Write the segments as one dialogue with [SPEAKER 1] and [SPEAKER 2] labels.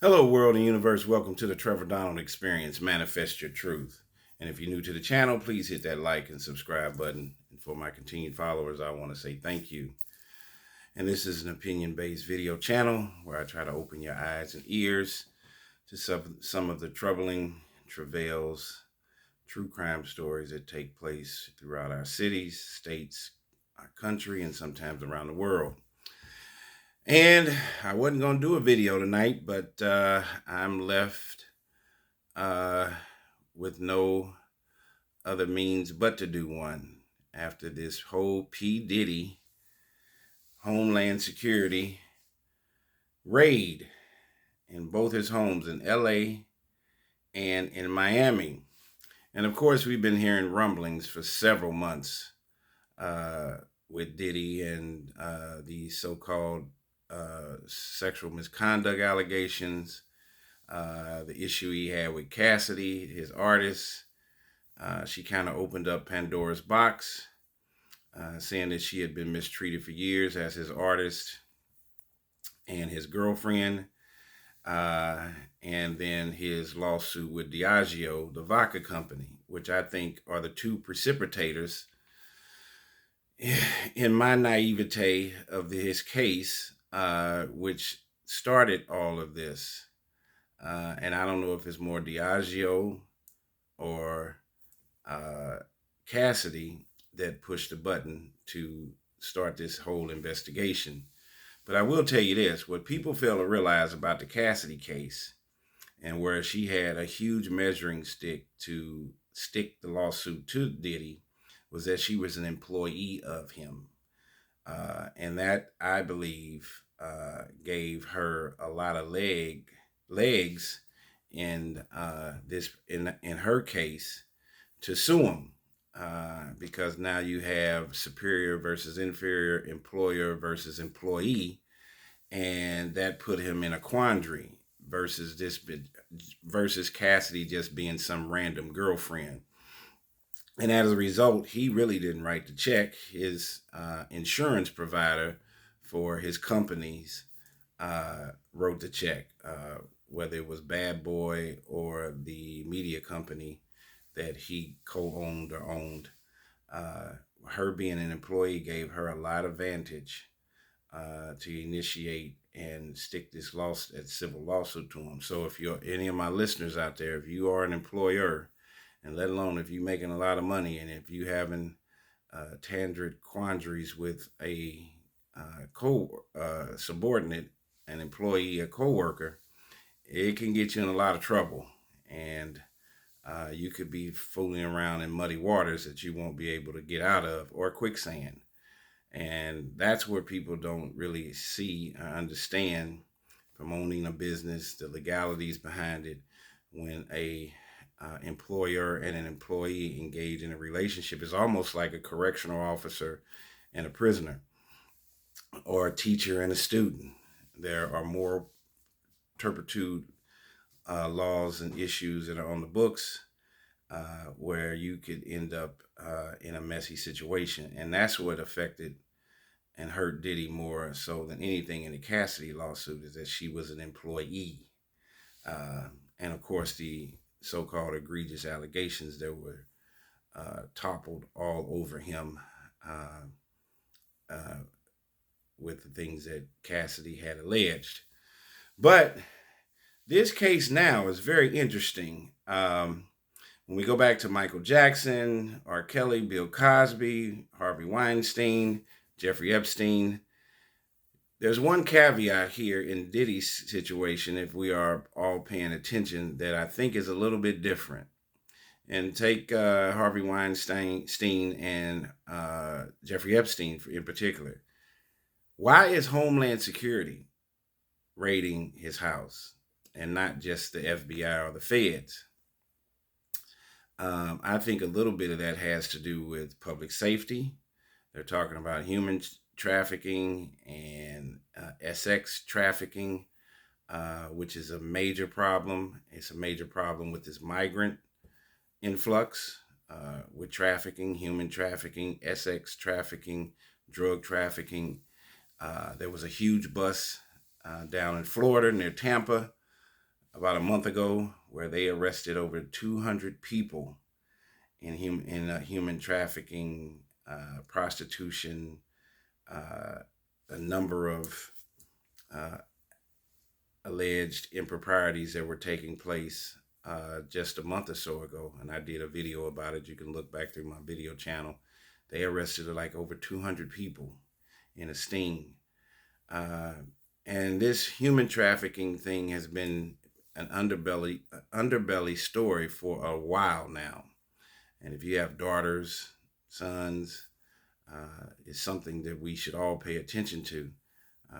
[SPEAKER 1] Hello, world and universe. Welcome to the Trevor Donald Experience. Manifest your truth. And if you're new to the channel, please hit that like and subscribe button. And for my continued followers, I want to say thank you. And this is an opinion-based video channel where I try to open your eyes and ears to some of the troubling travails, true crime stories that take place throughout our cities, states, our country, and sometimes around the world. And I wasn't going to do a video tonight, but I'm left with no other means but to do one after this whole P. Diddy Homeland Security raid in both his homes in LA and in Miami. And of course, we've been hearing rumblings for several months with Diddy and the so-called sexual misconduct allegations, the issue he had with Cassidy, his artist. She kind of opened up Pandora's box, saying that she had been mistreated for years as his artist and his girlfriend. And then his lawsuit with Diageo, the vodka company, which I think are the two precipitators in my naivete of his case, which started all of this. And I don't know if it's more Diageo or Cassidy that pushed the button to start this whole investigation. But I will tell you this, what people fail to realize about the Cassidy case, and where she had a huge measuring stick to stick the lawsuit to Diddy, was that she was an employee of him. And that, I believe, gave her a lot of legs in in her case to sue him, because now you have superior versus inferior, employer versus employee, and that put him in a quandary versus Cassidy just being some random girlfriend. And as a result, he really didn't write the check. His insurance provider for his companies wrote the check, whether it was Bad Boy or the media company that he co-owned or owned. Her being an employee gave her a lot of vantage to initiate and stick this civil lawsuit to him. So if you're any of my listeners out there, if you are an employer, and let alone if you're making a lot of money, and if you having tangent quandaries with a subordinate, an employee, a coworker, it can get you in a lot of trouble. And you could be fooling around in muddy waters that you won't be able to get out of, or quicksand. And that's where people don't really see or understand from owning a business, the legalities behind it. When a employer and an employee engage in a relationship, is almost like a correctional officer and a prisoner, or a teacher and a student. There are more turpitude laws and issues that are on the books where you could end up in a messy situation. And that's what affected and hurt Diddy more so than anything in the Cassidy lawsuit, is that she was an employee. And of course, the so-called egregious allegations that were toppled all over him with the things that Cassidy had alleged. But this case now is very interesting. When we go back to Michael Jackson, R. Kelly, Bill Cosby, Harvey Weinstein, Jeffrey Epstein, there's one caveat here in Diddy's situation, if we are all paying attention, that I think is a little bit different. And take Harvey Weinstein and Jeffrey Epstein in particular. Why is Homeland Security raiding his house and not just the FBI or the feds? I think a little bit of that has to do with public safety. They're talking about human trafficking and sex trafficking, which is a major problem. It's a major problem with this migrant influx, with trafficking, human trafficking, sex trafficking, drug trafficking. There was a huge bus down in Florida near Tampa about a month ago where they arrested over 200 people in human trafficking, prostitution, uh, a number of uh, alleged improprieties that were taking place just a month or so ago. And I did a video about it. You can look back through my video channel. They arrested like over 200 people in a sting. Uh, and this human trafficking thing has been an underbelly story for a while now. And if you have daughters, sons, it's something that we should all pay attention to,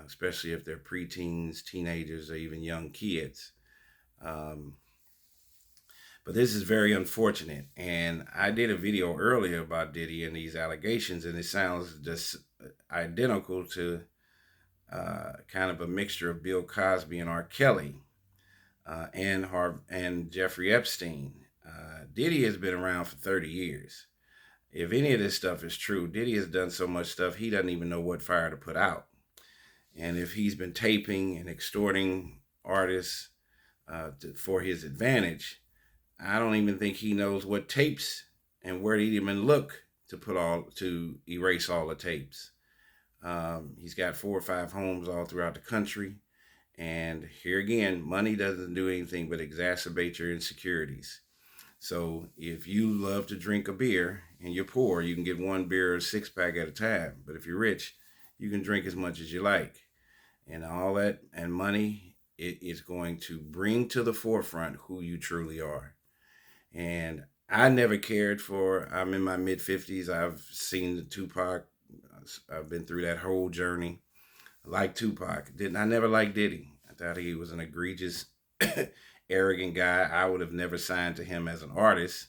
[SPEAKER 1] especially if they're preteens, teenagers, or even young kids. Um, but this is very unfortunate. And I did a video earlier about Diddy and these allegations, and it sounds just identical to kind of a mixture of Bill Cosby and R. Kelly and Jeffrey Epstein. Diddy has been around for 30 years. If any of this stuff is true, Diddy has done so much stuff he doesn't even know what fire to put out. And if he's been taping and extorting artists for his advantage, I don't even think he knows what tapes and where to even look to erase all the tapes. He's got 4 or 5 homes all throughout the country. And here again, money doesn't do anything but exacerbate your insecurities. So if you love to drink a beer and you're poor, you can get 1 beer or 6-pack at a time. But if you're rich, you can drink as much as you like. And all that and money, it is going to bring to the forefront who you truly are. And I never cared for, I'm in my mid-50s. I've seen the Tupac. I've been through that whole journey. I like Tupac. I never liked Diddy. I thought he was an egregious, arrogant guy. I would have never signed to him as an artist.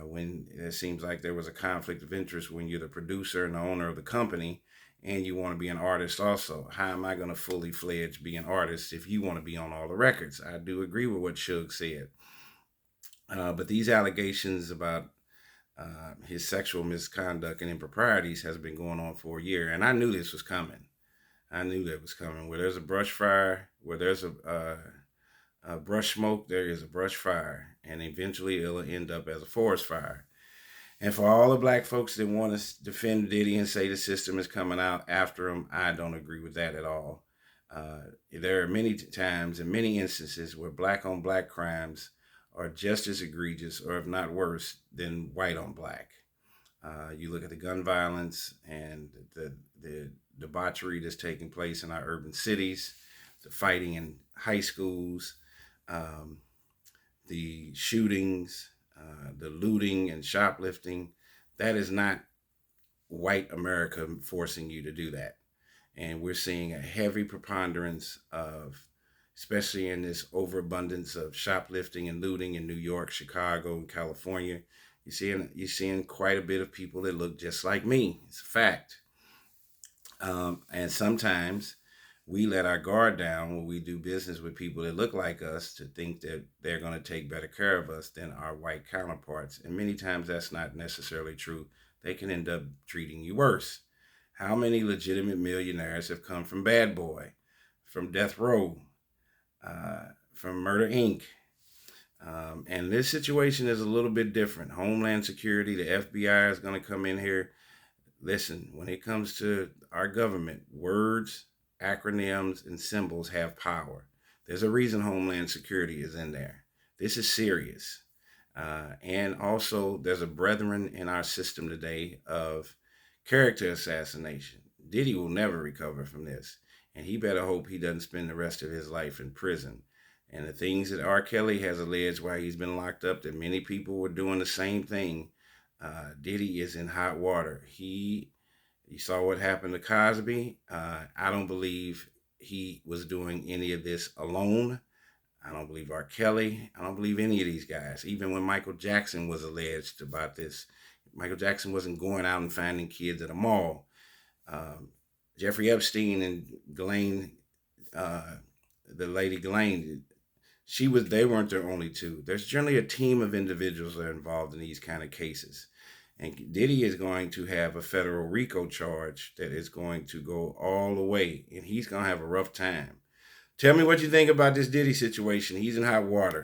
[SPEAKER 1] When it seems like there was a conflict of interest when you're the producer and the owner of the company and you want to be an artist also. How am I going to fully fledged be an artist if you want to be on all the records? I do agree with what Suge said. But these allegations about his sexual misconduct and improprieties has been going on for a year. And I knew this was coming. I knew that was coming. Where there's a brush fire, where there's a brush smoke, there is a brush fire. And eventually it'll end up as a forest fire. And for all the black folks that want to defend Diddy and say the system is coming out after him, I don't agree with that at all. There are many times and many instances where black on black crimes are just as egregious, or if not worse, than white on black. You look at the gun violence and the debauchery that's taking place in our urban cities, the fighting in high schools, the shootings, the looting and shoplifting. That is not white America forcing you to do that. And we're seeing a heavy preponderance of, especially in this overabundance of shoplifting and looting in New York, Chicago, and California. You're seeing quite a bit of people that look just like me. It's a fact. And sometimes we let our guard down when we do business with people that look like us to think that they're going to take better care of us than our white counterparts. And many times that's not necessarily true. They can end up treating you worse. How many legitimate millionaires have come from Bad Boy, from Death Row, from Murder Inc.? And this situation is a little bit different. Homeland Security, the FBI is going to come in here. Listen, when it comes to our government, words, acronyms, and symbols have power. There's a reason Homeland Security is in there. This is serious. And also, there's a brethren in our system today of character assassination. Diddy will never recover from this. And he better hope he doesn't spend the rest of his life in prison. And the things that R. Kelly has alleged while he's been locked up, that many people were doing the same thing. Diddy is in hot water. You saw what happened to Cosby. I don't believe he was doing any of this alone. I don't believe R. Kelly. I don't believe any of these guys. Even when Michael Jackson was alleged about this, Michael Jackson wasn't going out and finding kids at a mall. Jeffrey Epstein and Ghislaine, the lady Ghislaine, they weren't their only two. There's generally a team of individuals that are involved in these kind of cases. And Diddy is going to have a federal RICO charge that is going to go all the way. And he's going to have a rough time Tell me what you think about this Diddy situation. He's in hot water.